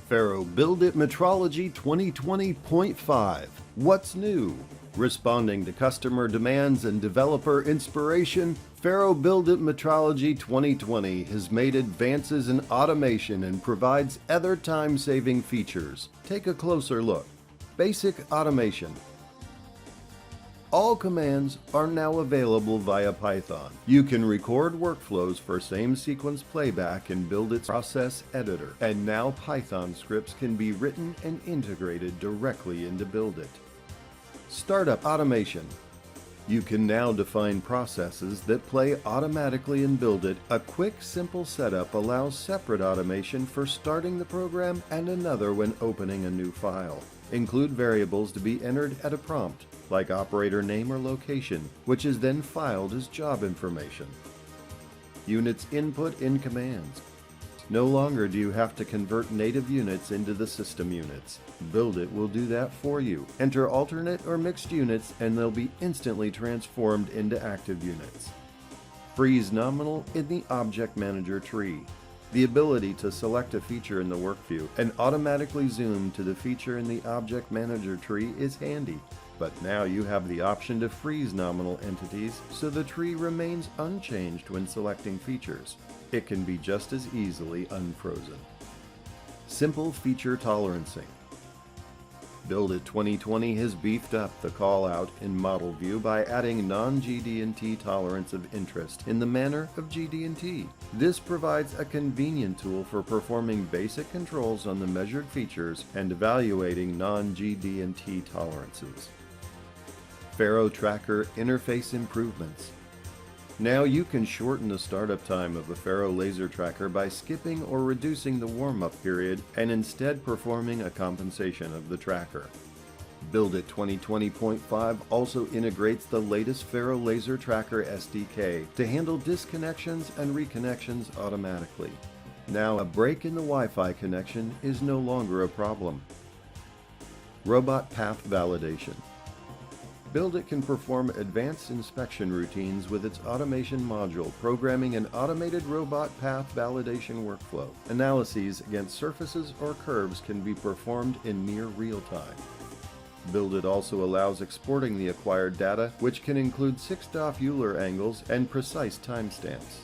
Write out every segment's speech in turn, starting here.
FARO BuildIT Metrology 2020.5. What's new? Responding to customer demands and developer inspiration, FARO BuildIT Metrology 2020 has made advances in automation and provides other time-saving features. Take a closer look. Basic automation. All commands are now available via Python. You can record workflows for same sequence playback in BuildIT's process editor, and now Python scripts can be written and integrated directly into BuildIT. Startup automation. You can now define processes that play automatically in BuildIT. A quick, simple setup allows separate automation for starting the program and another when opening a new file. Include variables to be entered at a prompt, like operator name or location, which is then filed as job information. Units input in commands. No longer do you have to convert native units into the system units. BuildIT will do that for you. Enter alternate or mixed units and they'll be instantly transformed into active units. Freeze Nominal in the Object Manager tree. The ability to select a feature in the work view and automatically zoom to the feature in the Object Manager tree is handy. But now you have the option to freeze nominal entities so the tree remains unchanged when selecting features. It can be just as easily unfrozen. Simple feature tolerancing. BuildIT 2020 has beefed up the call-out in model view by adding non-GD&T tolerance of interest in the manner of GD&T. This provides a convenient tool for performing basic controls on the measured features and evaluating non-GD&T tolerances. FARO Tracker interface improvements. Now you can shorten the startup time of a FARO laser tracker by skipping or reducing the warm-up period and instead performing a compensation of the tracker. BuildIT 2020.5 also integrates the latest FARO Laser Tracker SDK to handle disconnections and reconnections automatically. Now a break in the Wi-Fi connection is no longer a problem. Robot path validation. BuildIT can perform advanced inspection routines with its automation module, programming an automated robot path validation workflow. Analyses against surfaces or curves can be performed in near real time. BuildIT also allows exporting the acquired data, which can include 6-DoF Euler angles and precise timestamps.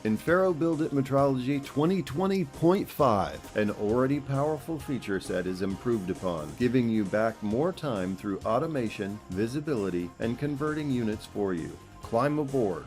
In FARO BuildIT Metrology 2020.5, an already powerful feature set is improved upon, giving you back more time through automation, visibility, and converting units for you. Climb aboard.